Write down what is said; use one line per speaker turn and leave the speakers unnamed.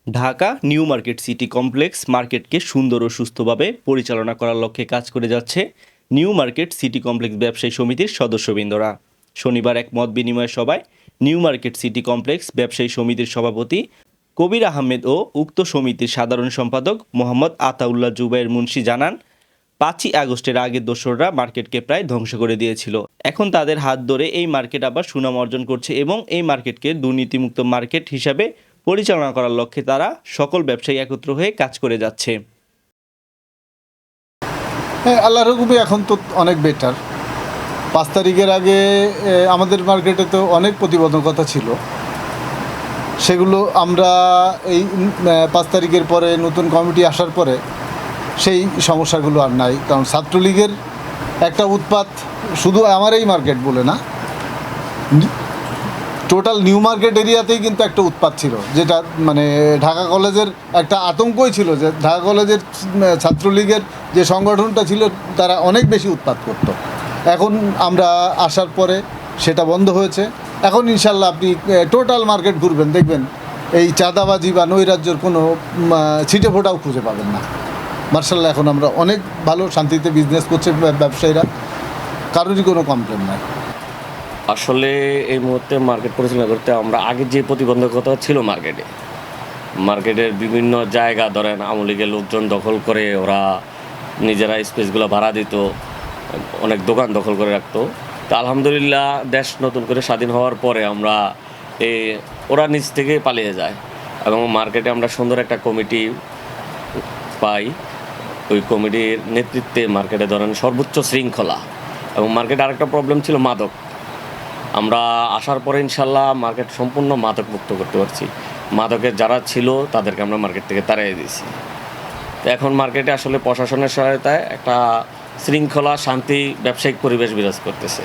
Dhaka new market city complex মার্কেটকে সুন্দর ও সুস্থভাবে পরিচালনা করার লক্ষ্যে কাজ করে যাচ্ছে নিউ মার্কেট সিটি কমপ্লেক্স ব্যবসায়ী সমিতির সদস্যবৃন্দরা। শনিবার এক মত বিনিময় সভায় নিউ মার্কেট সিটি কমপ্লেক্স ব্যবসায়ী সমিতির সভাপতি কবির আহমেদ ও উক্ত সমিতির সাধারণ সম্পাদক মোহাম্মদ আতাউল্লাহ জুবাইর মুন্সি জানান, 5ই আগস্টের আগে দোসররা মার্কেটকে প্রায় ধ্বংস করে দিয়েছিল। এখন তাদের হাত ধরে এই মার্কেট আবার সুনাম অর্জন করছে এবং এই মার্কেটকে দুর্নীতিমুক্ত মার্কেট হিসাবে পরিচালনা করার লক্ষ্যে তারা সকল ব্যবসায়ী একত্র হয়ে কাজ করে যাচ্ছে।
হ্যাঁ, আল্লাহর হুকুমে এখন তো অনেক বেটার। 5 তারিখের আগে আমাদের মার্কেটে তো অনেক প্রতিবন্ধকতা ছিল, সেগুলো আমরা এই 5 তারিখের পরে নতুন কমিটি আসার পরে সেই সমস্যাগুলো আর নাই। কারণ ছাত্রলীগের একটা উৎপাত শুধু আমার এই মার্কেট বলে না, টোটাল নিউ মার্কেট এরিয়াতেই কিন্তু একটা উৎপাত ছিল, যেটা মানে ঢাকা কলেজের একটা আতঙ্কই ছিল যে ঢাকা কলেজের ছাত্রলীগের যে সংগঠনটা ছিল তারা অনেক বেশি উৎপাত করত। এখন আমরা আসার পরে সেটা বন্ধ হয়েছে। এখন ইনশাল্লাহ আপনি টোটাল মার্কেট ঘুরবেন, দেখবেন এই চাঁদাবাজি বা নৈরাজ্যের কোনো ছিটে ফোটাও খুঁজে পাবেন না। মার্শাল্লাহ এখন আমরা অনেক ভালো শান্তিতে বিজনেস করছে ব্যবসায়ীরা, কারোরই কোনো কমপ্লেন নাই।
আসলে এই মুহূর্তে মার্কেট পরিচালনা করতে আমরা আগে যে প্রতিবন্ধকতা ছিল মার্কেটের বিভিন্ন জায়গা ধরেন আওয়ামী লীগের লোকজন দখল করে ওরা নিজেরা স্পেসগুলো ভাড়া দিত, অনেক দোকান দখল করে রাখতো। তো আলহামদুলিল্লাহ দেশ নতুন করে স্বাধীন হওয়ার পরে আমরা ওরা নিজ থেকে পালিয়ে যায় এবং মার্কেটে আমরা সুন্দর একটা কমিটি পাই। ওই কমিটির নেতৃত্বে মার্কেটে ধরেন সর্বোচ্চ শৃঙ্খলা এবং মার্কেটে আরেকটা প্রবলেম ছিল মাদক। আমরা আসার পরে ইনশাল্লাহ মার্কেট সম্পূর্ণ মাদক মুক্ত করতে পারছি। মাদকের যারা ছিল তাদেরকে আমরা মার্কেট থেকে তাড়িয়ে দিয়েছি। তো এখন মার্কেটে আসলে প্রশাসনের সহায়তায় একটা শৃঙ্খলা, শান্তি, ব্যবসায়িক পরিবেশ বিরাজ করতেছে।